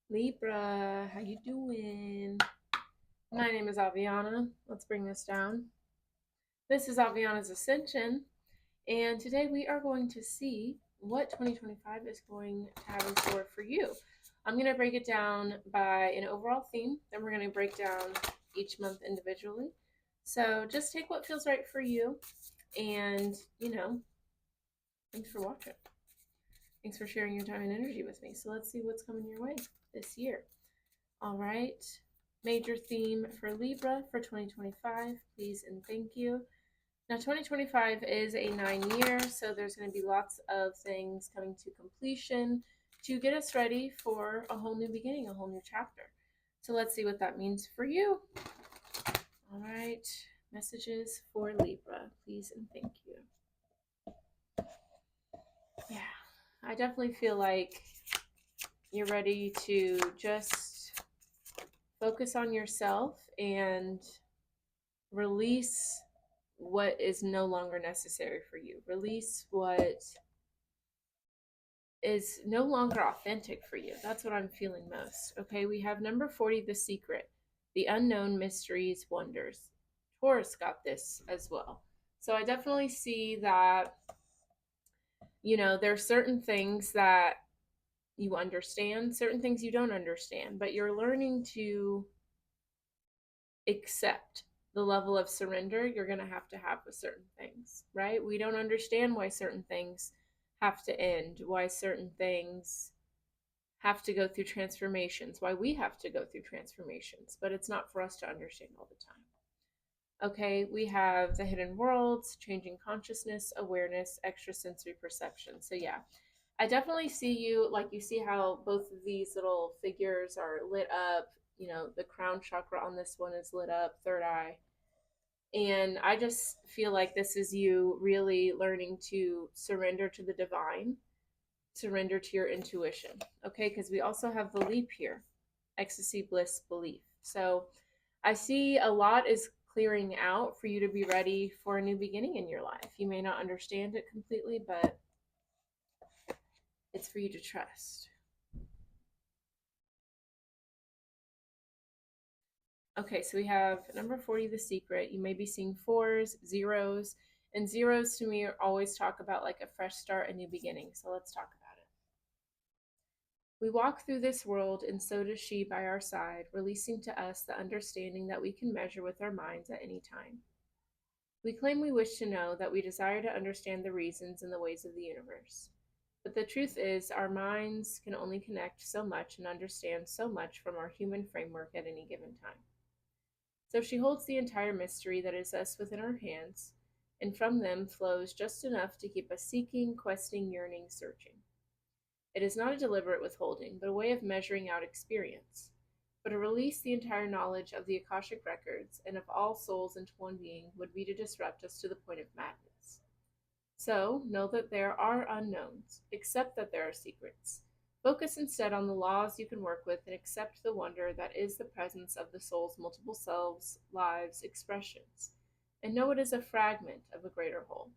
Libra, how you doing? My name is Aviana. Let's bring this down. This is Aviana's Ascension, and today we are going to see what 2025 is going to have in store for you. I'm going to break it down by an overall theme, then we're going to break down each month individually. So just take what feels right for you, and thanks for watching. Thanks for sharing your time and energy with me. So let's see what's coming your way this year. All right. Major theme for Libra for 2025, please and thank you. Now, 2025 is a 9-year, so there's going to be lots of things coming to completion to get us ready for a whole new beginning, a whole new chapter. So let's see what that means for you. All right. Messages for Libra, please and thank you. Yeah, I definitely feel like you're ready to just focus on yourself and release what is no longer necessary for you. Release what is no longer authentic for you. That's what I'm feeling most. Okay, we have number 40, The Secret, the unknown mysteries, wonders. Taurus got this as well. So I definitely see that, there are certain things that you understand, certain things you don't understand, but you're learning to accept the level of surrender you're going to have with certain things, right? We don't understand why certain things have to end, why certain things have to go through transformations, why we have to go through transformations, but it's not for us to understand all the time. Okay, we have the hidden worlds, changing consciousness, awareness, extrasensory perception. So, yeah, I definitely see you, like you see how both of these little figures are lit up. The crown chakra on this one is lit up, third eye. And I just feel like this is you really learning to surrender to the divine, surrender to your intuition. Okay, because we also have the leap here, ecstasy, bliss, belief. So I see a lot is clearing out for you to be ready for a new beginning in your life. You may not understand it completely, but it's for you to trust. Okay, so we have number 40, The Secret. You may be seeing fours, zeros, and zeros to me always talk about like a fresh start, a new beginning. So let's talk about it. We walk through this world, and so does she by our side, releasing to us the understanding that we can measure with our minds at any time. We claim we wish to know, that we desire to understand the reasons and the ways of the universe. But the truth is, our minds can only connect so much and understand so much from our human framework at any given time. So she holds the entire mystery that is us within her hands, and from them flows just enough to keep us seeking, questing, yearning, searching. It is not a deliberate withholding, but a way of measuring out experience. But to release the entire knowledge of the Akashic records and of all souls into one being would be to disrupt us to the point of madness. So, know that there are unknowns, accept that there are secrets. Focus instead on the laws you can work with and accept the wonder that is the presence of the soul's multiple selves, lives, expressions, and know it is a fragment of a greater whole.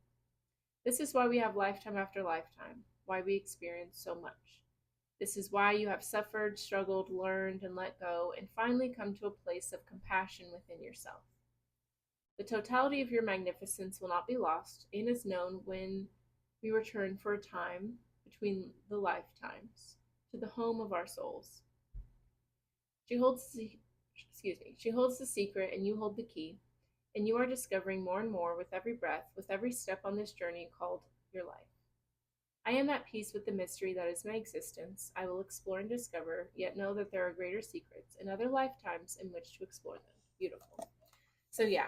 This is why we have lifetime after lifetime, why we experience so much. This is why you have suffered, struggled, learned, and let go, and finally come to a place of compassion within yourself. The totality of your magnificence will not be lost and is known when we return for a time between the lifetimes to the home of our souls. She holds the secret and you hold the key, and you are discovering more and more with every breath, with every step on this journey called your life. I am at peace with the mystery that is my existence. I will explore and discover, yet know that there are greater secrets and other lifetimes in which to explore them. Beautiful. So, yeah,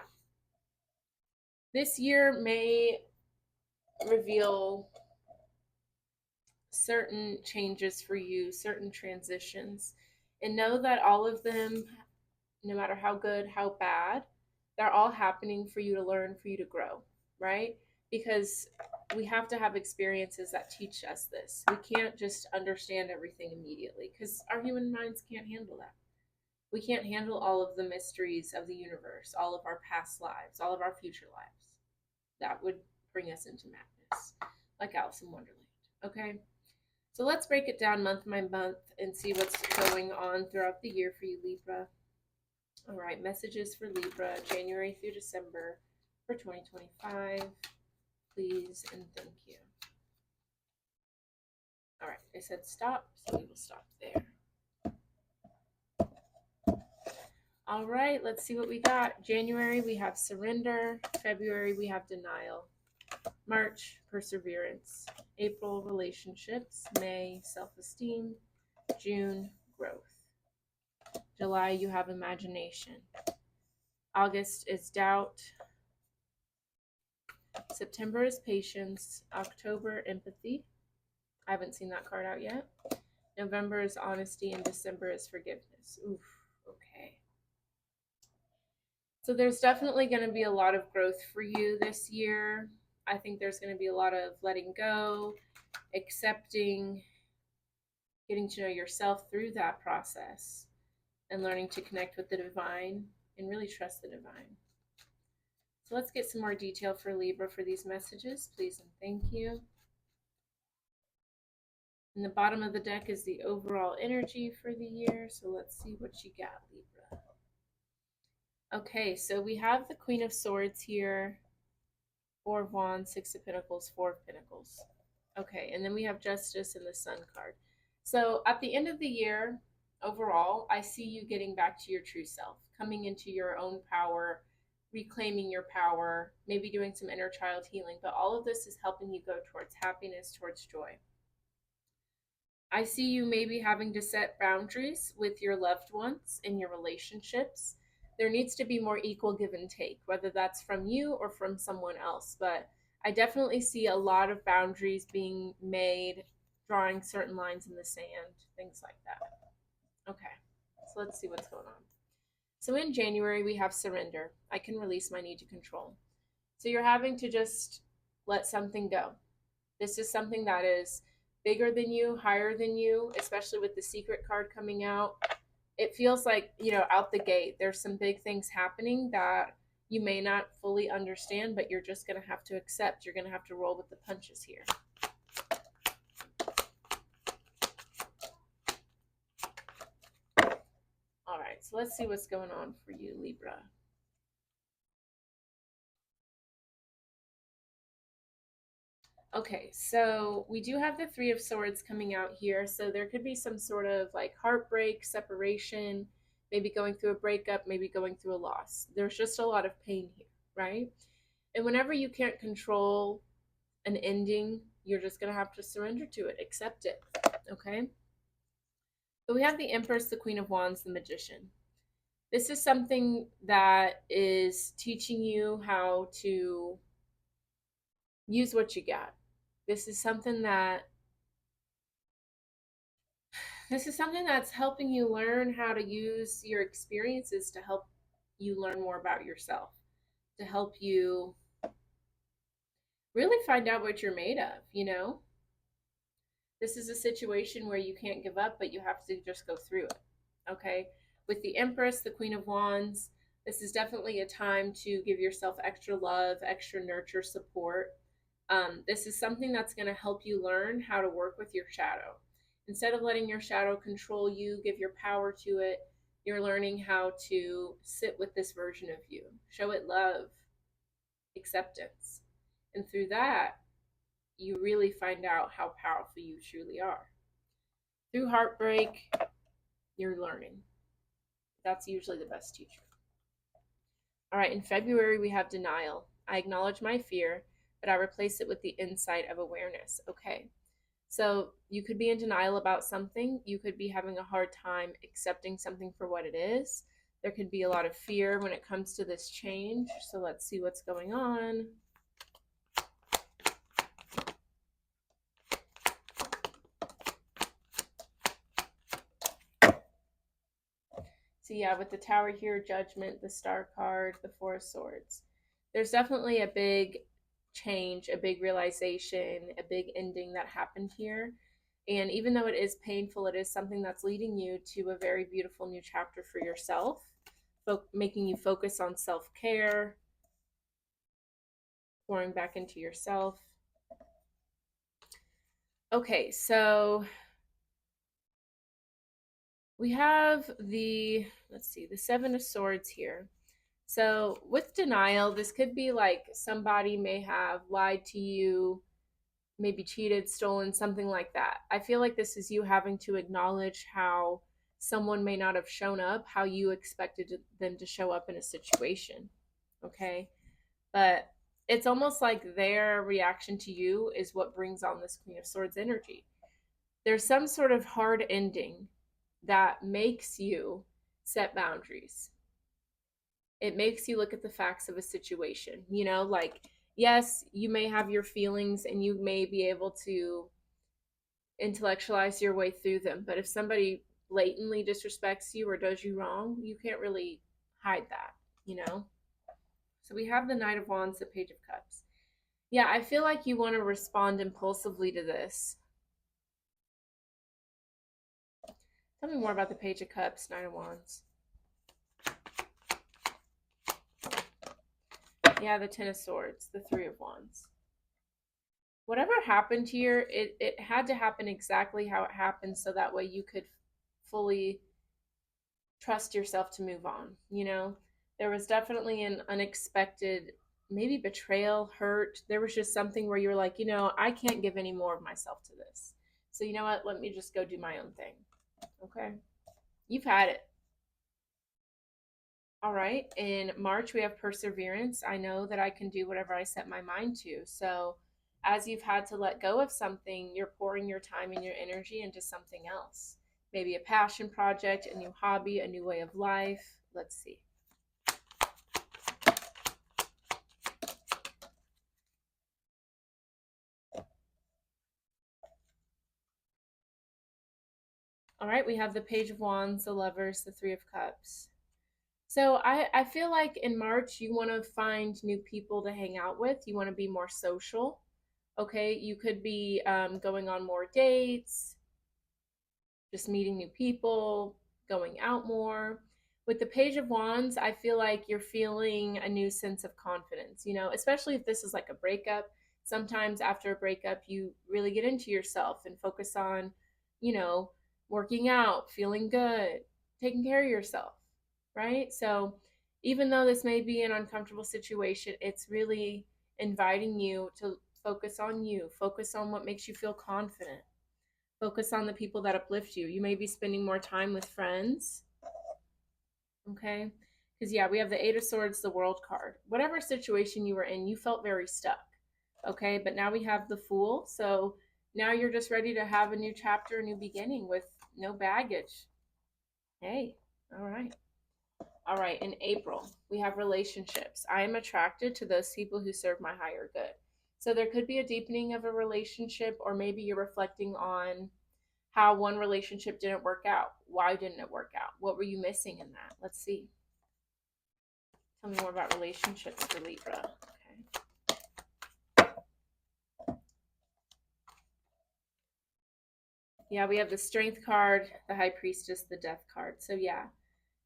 this year may reveal certain changes for you, certain transitions, and know that all of them, no matter how good, how bad, they're all happening for you to learn, for you to grow, right? Because we have to have experiences that teach us this. We can't just understand everything immediately because our human minds can't handle that. We can't handle all of the mysteries of the universe, all of our past lives, all of our future lives. That would bring us into madness, like Alice in Wonderland. Okay? So let's break it down month by month and see what's going on throughout the year for you, Libra. All right, messages for Libra, January through December for 2025. Please and thank you. All right, I said stop, so we will stop there. All right, let's see what we got. January, we have surrender. February, we have denial. March, perseverance. April, relationships. May, self-esteem. June, growth. July, you have imagination. August is doubt. September is patience. October, empathy. I haven't seen that card out yet. November is honesty, and December is forgiveness. Oof, okay. So there's definitely going to be a lot of growth for you this year. I think there's going to be a lot of letting go, accepting, getting to know yourself through that process, and learning to connect with the divine and really trust the divine. So let's get some more detail for Libra for these messages, please and thank you. In the bottom of the deck is the overall energy for the year. So let's see what you got, Libra. Okay, so we have the Queen of Swords here, Four of Wands, Six of Pentacles, Four of Pentacles. Okay, and then we have Justice and the Sun card. So at the end of the year, overall, I see you getting back to your true self, coming into your own power, reclaiming your power, maybe doing some inner child healing, but all of this is helping you go towards happiness, towards joy. I see you maybe having to set boundaries with your loved ones in your relationships. There needs to be more equal give and take, whether that's from you or from someone else. But I definitely see a lot of boundaries being made, drawing certain lines in the sand, things like that. Okay, so let's see what's going on. So in January, we have surrender. I can release my need to control. So you're having to just let something go. This is something that is bigger than you, higher than you, especially with the secret card coming out. It feels like, out the gate, there's some big things happening that you may not fully understand, but you're just going to have to accept. You're going to have to roll with the punches here. All right, so let's see what's going on for you, Libra. Okay, so we do have the Three of Swords coming out here. So there could be some sort of like heartbreak, separation, maybe going through a breakup, maybe going through a loss. There's just a lot of pain here, right? And whenever you can't control an ending, you're just going to have to surrender to it, accept it, okay? So we have the Empress, the Queen of Wands, the Magician. This is something that is teaching you how to use what you got. This is something that's helping you learn how to use your experiences to help you learn more about yourself, to help you really find out what you're made of. This is a situation where you can't give up, but you have to just go through it, okay? With the Empress, the Queen of Wands, this is definitely a time to give yourself extra love, extra nurture, support. This is something that's going to help you learn how to work with your shadow. Instead of letting your shadow control you, give your power to it, you're learning how to sit with this version of you, show it love, acceptance. And through that, you really find out how powerful you truly are. Through heartbreak, you're learning. That's usually the best teacher. All right, in February, we have denial. I acknowledge my fear, but I replace it with the insight of awareness. Okay, so you could be in denial about something. You could be having a hard time accepting something for what it is. There could be a lot of fear when it comes to this change. So let's see what's going on. So yeah, with the Tower here, Judgment, the Star card, the Four of Swords. There's definitely a big change, a big realization, a big ending that happened here. And even though it is painful, it is something that's leading you to a very beautiful new chapter for yourself, making you focus on self-care, pouring back into yourself. Okay, so we have the, let's see, the Seven of Swords here. So with denial, this could be like somebody may have lied to you, maybe cheated, stolen, something like that. I feel like this is you having to acknowledge how someone may not have shown up how you expected them to show up in a situation. Okay. But it's almost like their reaction to you is what brings on this Queen of Swords energy. There's some sort of hard ending that makes you set boundaries. It makes you look at the facts of a situation. You know, like, yes, you may have your feelings and you may be able to intellectualize your way through them, but if somebody blatantly disrespects you or does you wrong, you can't really hide that, you know? So we have the Knight of Wands, the Page of Cups. Yeah, I feel like you want to respond impulsively to this. Tell me more about the Page of Cups, Knight of Wands. Yeah, the Ten of Swords, the Three of Wands. Whatever happened here, it had to happen exactly how it happened so that way you could fully trust yourself to move on. You know, there was definitely an unexpected, maybe betrayal, hurt. There was just something where you're like, you know, I can't give any more of myself to this. So, you know what? Let me just go do my own thing. Okay. You've had it. All right. In March, we have perseverance. I know that I can do whatever I set my mind to. So, as you've had to let go of something, you're pouring your time and your energy into something else. Maybe a passion project, a new hobby, a new way of life. Let's see. All right. We have the Page of Wands, the Lovers, the Three of Cups. So, I feel like in March, you want to find new people to hang out with. You want to be more social. Okay. You could be going on more dates, just meeting new people, going out more. With the Page of Wands, I feel like you're feeling a new sense of confidence, you know, especially if this is like a breakup. Sometimes after a breakup, you really get into yourself and focus on, you know, working out, feeling good, taking care of yourself, right? So even though this may be an uncomfortable situation, it's really inviting you to focus on what makes you feel confident. Focus on the people that uplift you. You may be spending more time with friends. Okay. Because, yeah, we have the Eight of Swords, the World card. Whatever situation you were in, you felt very stuck. Okay. But now we have the Fool. So now you're just ready to have a new chapter, a new beginning with no baggage. Hey. All right. All right. In April, we have relationships. I am attracted to those people who serve my higher good. So there could be a deepening of a relationship, or maybe you're reflecting on how one relationship didn't work out. Why didn't it work out? What were you missing in that? Let's see. Tell me more about relationships for Libra. Okay. Yeah, we have the Strength card, the High Priestess, the Death card. So, yeah,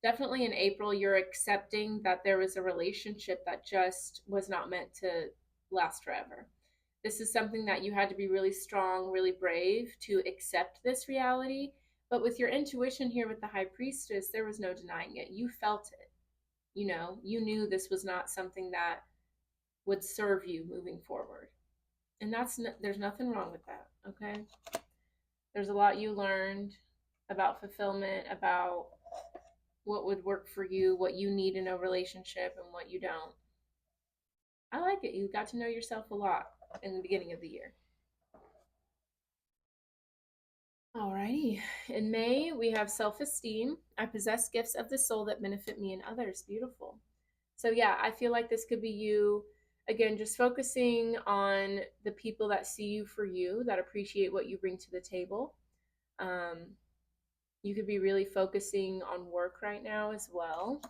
definitely in April, you're accepting that there was a relationship that just was not meant to last forever. This is something that you had to be really strong, really brave to accept this reality. But with your intuition here with the High Priestess, there was no denying it. You felt it. You know, you knew this was not something that would serve you moving forward. And there's nothing wrong with that, okay? There's a lot you learned about fulfillment, about what would work for you, what you need in a relationship, and what you don't. I like it. You got to know yourself a lot in the beginning of the year. Alrighty. In May, we have self esteem. I possess gifts of the soul that benefit me and others. Beautiful. So, yeah, I feel like this could be you, again, just focusing on the people that see you for you, that appreciate what you bring to the table. Um, you could be really focusing on work right now as well.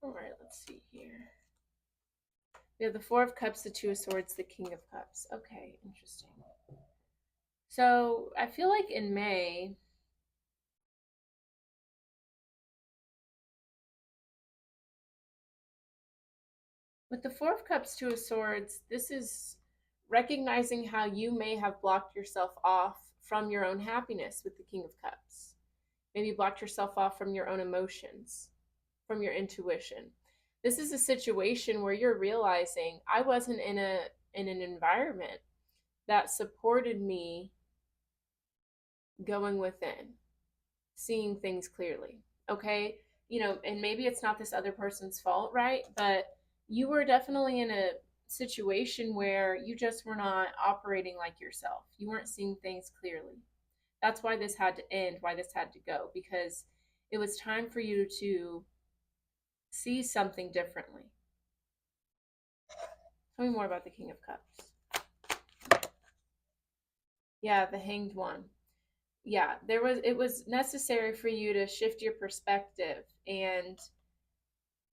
All right, let's see here. We have the Four of Cups, the Two of Swords, the King of Cups. Okay, interesting. So I feel like in May, With the Four of Cups, Two of Swords, this is recognizing how you may have blocked yourself off from your own happiness with the King of Cups. Maybe blocked yourself off from your own emotions, from your intuition. This is a situation where you're realizing I wasn't in an environment that supported me going within, seeing things clearly. Okay? And maybe it's not this other person's fault, right? But you were definitely in a situation where you just were not operating like yourself. You weren't seeing things clearly. That's why this had to end, why this had to go, because it was time for you to see something differently. Tell me more about the King of Cups. Yeah, the Hanged One. Yeah, it was necessary for you to shift your perspective, and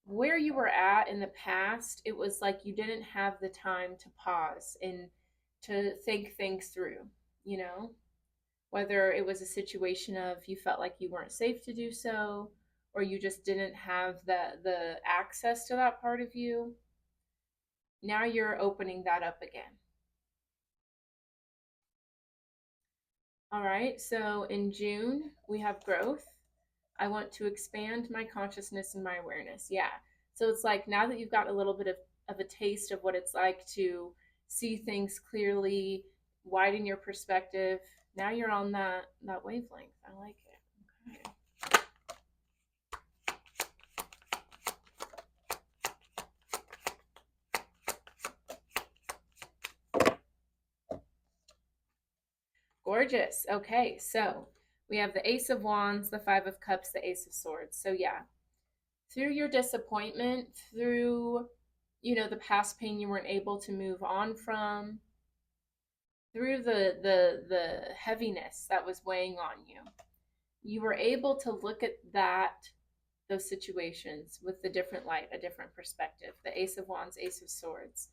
where you were at in the past, it was like you didn't have the time to pause and to think things through, you know? Whether it was a situation of you felt like you weren't safe to do so, or you just didn't have the access to that part of you. Now you're opening that up again. All right, so in June, we have growth. I want to expand my consciousness and my awareness. Yeah. So it's like now that you've got a little bit of a taste of what it's like to see things clearly, widen your perspective. Now you're on that wavelength. I like it. Okay. Gorgeous. Okay, so we have the Ace of Wands, the Five of Cups, the Ace of Swords. So yeah, through your disappointment, through the past pain you weren't able to move on from, through the heaviness that was weighing on you, you were able to look at those situations with a different light, a different perspective. The Ace of Wands, Ace of Swords.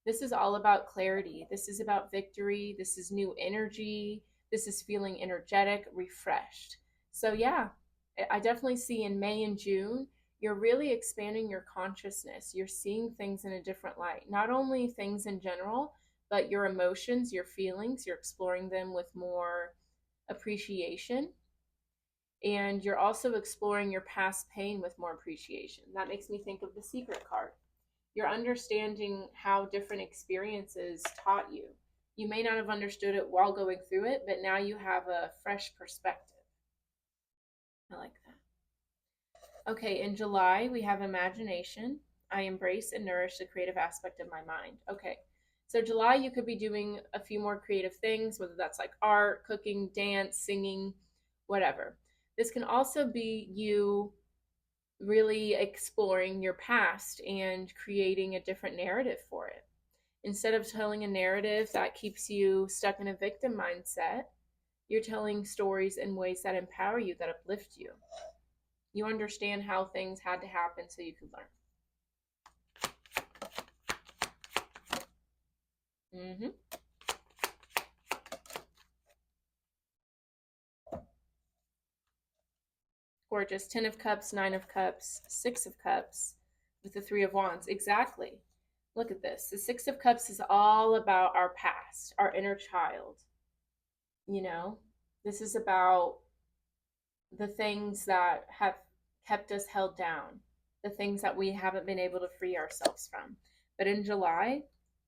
This is all about clarity. This is about victory. This is new energy. This is feeling energetic, refreshed. So, yeah, I definitely see in May and June, you're really expanding your consciousness. You're seeing things in a different light. Not only things in general, but your emotions, your feelings, you're exploring them with more appreciation. And you're also exploring your past pain with more appreciation. That makes me think of the Secret card. You're understanding how different experiences taught you. You may not have understood it while going through it, but now you have a fresh perspective. I like that. Okay, in July, we have imagination. I embrace and nourish the creative aspect of my mind. Okay, so July, you could be doing a few more creative things, whether that's like art, cooking, dance, singing, whatever. This can also be you really exploring your past and creating a different narrative for it. Instead of telling a narrative that keeps you stuck in a victim mindset, you're telling stories in ways that empower you, that uplift you. You understand how things had to happen so you could learn. Gorgeous. 10 of Cups, 9 of Cups, 6 of Cups with the 3 of Wands. Exactly. Look at this. The 6 of Cups is all about our past, our inner child. This is about the things that have kept us held down, the things that we haven't been able to free ourselves from. But in July,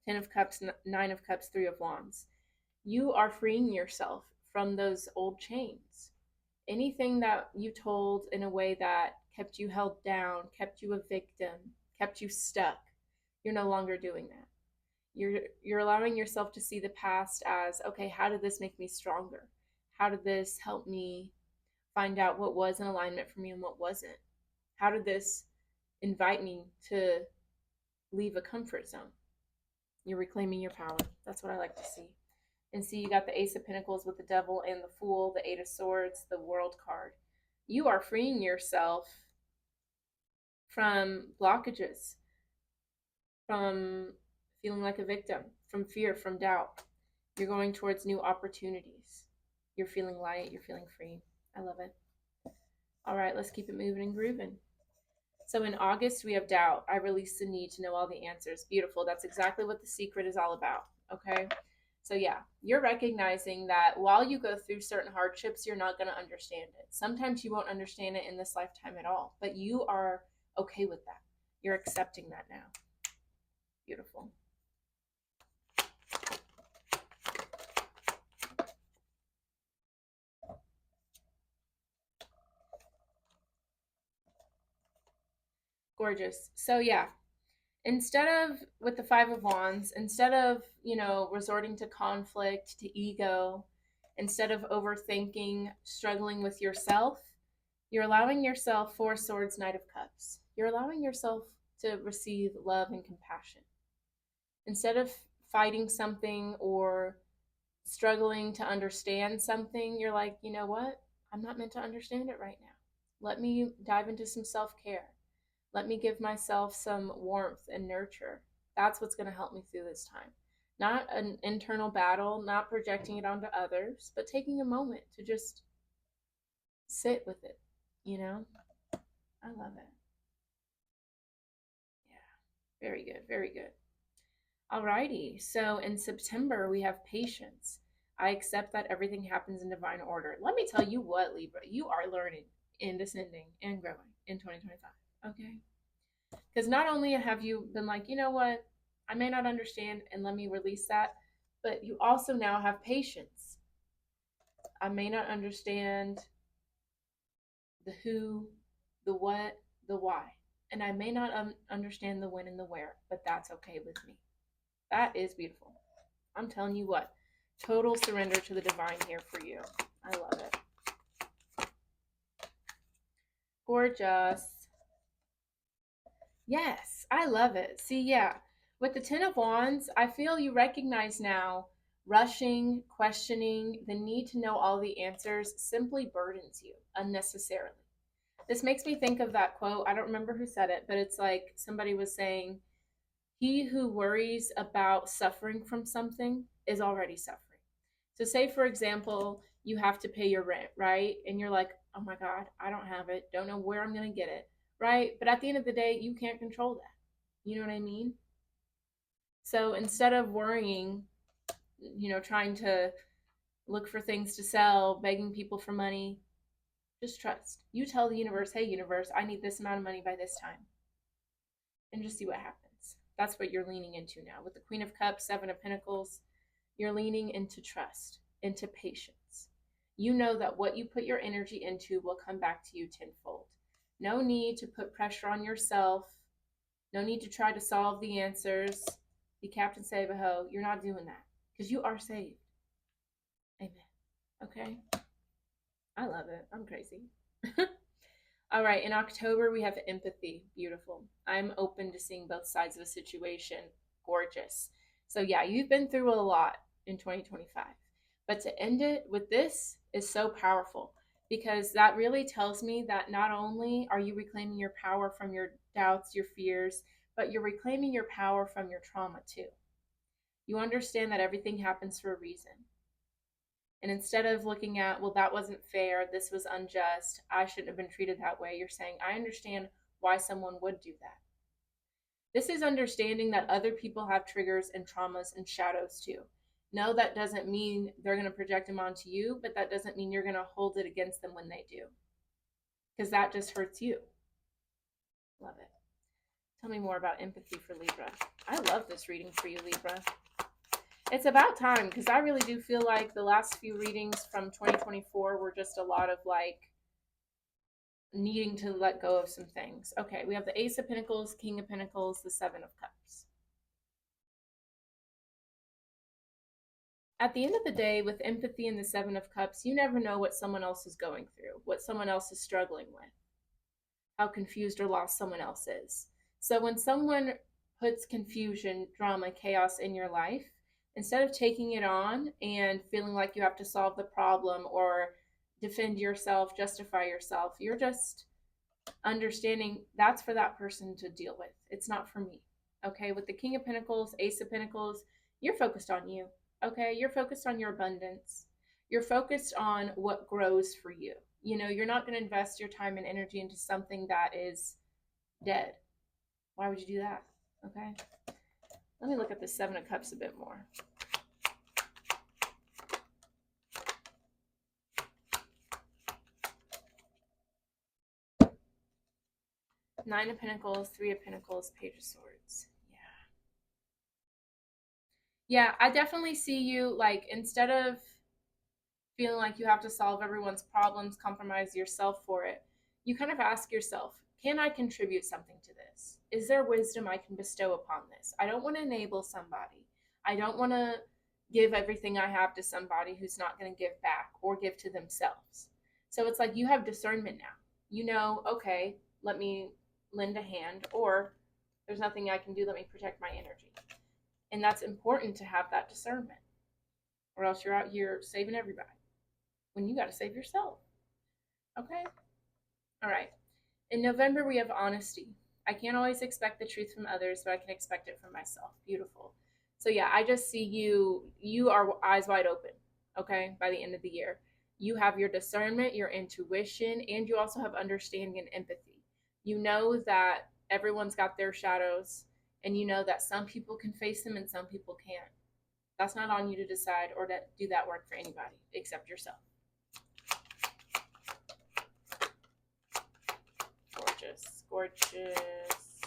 10 of Cups, 9 of Cups, 3 of Wands, you are freeing yourself from those old chains. Anything that you told in a way that kept you held down, kept you a victim, kept you stuck, you're no longer doing that. You're allowing yourself to see the past as, okay, how did this make me stronger? How did this help me find out what was in alignment for me and what wasn't? How did this invite me to leave a comfort zone? You're reclaiming your power. That's what I like to see. And see, you got the Ace of Pentacles with the Devil and the Fool, the Eight of Swords, the World card. You are freeing yourself from blockages, from feeling like a victim, from fear, from doubt. You're going towards new opportunities. You're feeling light. You're feeling free. I love it. All right, let's keep it moving and grooving. So in August, we have doubt. I release the need to know all the answers. Beautiful. That's exactly what the secret is all about. Okay. So yeah, you're recognizing that while you go through certain hardships, you're not going to understand it. Sometimes you won't understand it in this lifetime at all, but you are okay with that. You're accepting that now. Beautiful. Gorgeous. So yeah, instead of with the 5 of Wands, instead of, resorting to conflict, to ego, instead of overthinking, struggling with yourself, you're allowing yourself 4 Swords, Knight of Cups. You're allowing yourself to receive love and compassion. Instead of fighting something or struggling to understand something, you're like, you know what? I'm not meant to understand it right now. Let me dive into some self care. Let me give myself some warmth and nurture. That's what's going to help me through this time. Not an internal battle, not projecting it onto others, but taking a moment to just sit with it, you know? I love it. Yeah. Very good. Very good. Alrighty. So in September, we have patience. I accept that everything happens in divine order. Let me tell you what, Libra, you are learning and ascending and growing in 2025. Okay. Because not only have you been like, you know what, I may not understand and let me release that, but you also now have patience. I may not understand the who, the what, the why. And I may not understand the when and the where, but that's okay with me. That is beautiful. I'm telling you what, total surrender to the divine here for you. I love it. Gorgeous. Yes, I love it. See, yeah, with the 10 of Wands, I feel you recognize now rushing, questioning, the need to know all the answers simply burdens you unnecessarily. This makes me think of that quote. I don't remember who said it, but it's like somebody was saying, he who worries about suffering from something is already suffering. So, say for example, you have to pay your rent, right? And you're like, oh my God, I don't have it. Don't know where I'm going to get it, right? But at the end of the day, you can't control that. You know what I mean? So, instead of worrying, trying to look for things to sell, begging people for money, just trust. You tell the universe, hey, universe, I need this amount of money by this time, and just see what happens. That's what you're leaning into now. With the Queen of Cups, 7 of Pentacles, you're leaning into trust, into patience. You know that what you put your energy into will come back to you tenfold. No need to put pressure on yourself. No need to try to solve the answers. Be Captain Save a Ho. You're not doing that because you are saved. Amen. Okay? I love it. I'm crazy. All right, in October, we have empathy. Beautiful. I'm open to seeing both sides of a situation. Gorgeous. So, yeah, you've been through a lot in 2025. But to end it with this is so powerful because that really tells me that not only are you reclaiming your power from your doubts, your fears, but you're reclaiming your power from your trauma too. You understand that everything happens for a reason. And instead of looking at, well, that wasn't fair, this was unjust, I shouldn't have been treated that way, you're saying, I understand why someone would do that. This is understanding that other people have triggers and traumas and shadows too. No, that doesn't mean they're going to project them onto you, but that doesn't mean you're going to hold it against them when they do, because that just hurts you. Love it. Tell me more about empathy for Libra. I love this reading for you, Libra. It's about time because I really do feel like the last few readings from 2024 were just a lot of like needing to let go of some things. Okay, we have the Ace of Pentacles, King of Pentacles, the 7 of Cups. At the end of the day, with empathy and the 7 of Cups, you never know what someone else is going through, what someone else is struggling with, how confused or lost someone else is. So when someone puts confusion, drama, chaos in your life, instead of taking it on and feeling like you have to solve the problem or defend yourself, justify yourself, you're just understanding that's for that person to deal with. It's not for me. Okay, with the King of Pentacles, Ace of Pentacles, you're focused on you. Okay, you're focused on your abundance. You're focused on what grows for you. You're not going to invest your time and energy into something that is Dead. Why would you do that? Okay. Let me look at the Seven of Cups a bit more. Nine of Pentacles, Three of Pentacles, Page of Swords. Yeah, I definitely see you, like, instead of feeling like you have to solve everyone's problems, compromise yourself for it, you kind of ask yourself, can I contribute something to this? Is there wisdom I can bestow upon this? I don't want to enable somebody. I don't want to give everything I have to somebody who's not going to give back or give to themselves. So it's like you have discernment now. You know, okay, let me lend a hand, or there's nothing I can do, let me protect my energy. And that's important to have that discernment, or else you're out here saving everybody when you got to save yourself. Okay? All right. In November, we have honesty. I can't always expect the truth from others, but I can expect it from myself. Beautiful. So, yeah, I just see you are eyes wide open, okay, by the end of the year. You have your discernment, your intuition, and you also have understanding and empathy. You know that everyone's got their shadows, and you know that some people can face them and some people can't. That's not on you to decide or to do that work for anybody except yourself. Gorgeous, gorgeous.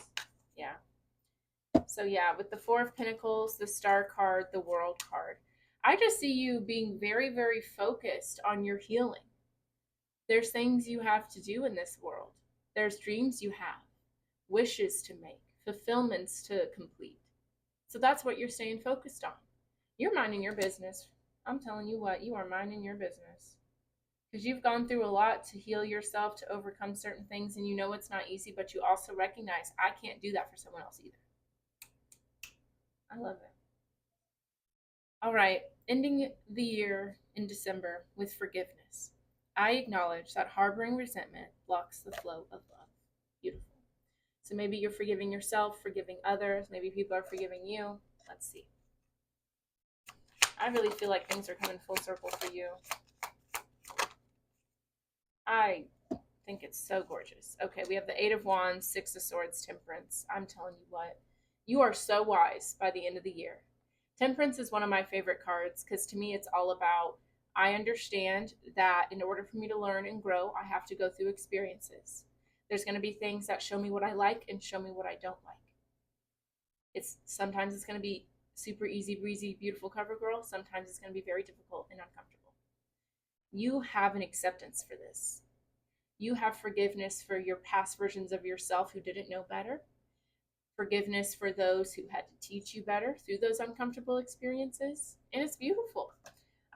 Yeah. So yeah, with the Four of Pentacles, the Star card, the World card, I just see you being very, very focused on your healing. There's things you have to do in this world. There's dreams you have, wishes to make, fulfillments to complete. So that's what you're staying focused on. You're minding your business. I'm telling you what, you are minding your business. Because you've gone through a lot to heal yourself, to overcome certain things, and you know it's not easy, but you also recognize I can't do that for someone else either. I love it. All right, ending the year in December with forgiveness. I acknowledge that harboring resentment blocks the flow of love. Beautiful. So maybe you're forgiving yourself, forgiving others. Maybe people are forgiving you. Let's see. I really feel like things are coming full circle for you. I think it's so gorgeous. Okay, we have the Eight of Wands, Six of Swords, Temperance. I'm telling you what, you are so wise by the end of the year. Temperance is one of my favorite cards because to me it's all about I understand that in order for me to learn and grow, I have to go through experiences. There's going to be things that show me what I like and show me what I don't like. Sometimes it's going to be super easy breezy, beautiful cover girl. Sometimes it's going to be very difficult and uncomfortable. You have an acceptance for this. You have forgiveness for your past versions of yourself who didn't know better. Forgiveness for those who had to teach you better through those uncomfortable experiences. And it's beautiful.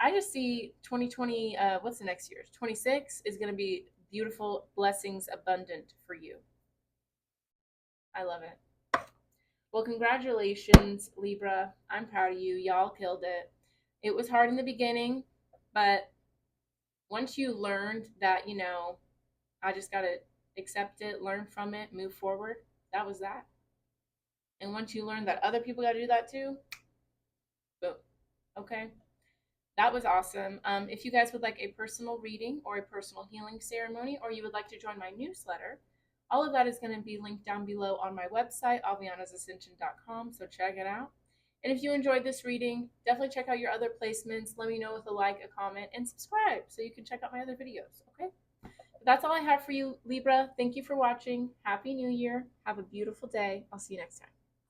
I just see 2020, what's the next year? 26 is going to be beautiful, blessings abundant for you. I love it. Well, congratulations, Libra. I'm proud of you. Y'all killed it. It was hard in the beginning, but once you learned that, I just got to accept it, learn from it, move forward, that was that. And once you learn that other people got to do that too, boom. Okay. That was awesome. If you guys would like a personal reading or a personal healing ceremony, or you would like to join my newsletter, all of that is going to be linked down below on my website, avianasascension.com. So check it out. And if you enjoyed this reading, definitely check out your other placements. Let me know with a like, a comment, and subscribe so you can check out my other videos. Okay? But that's all I have for you, Libra. Thank you for watching. Happy New Year. Have a beautiful day. I'll see you next time.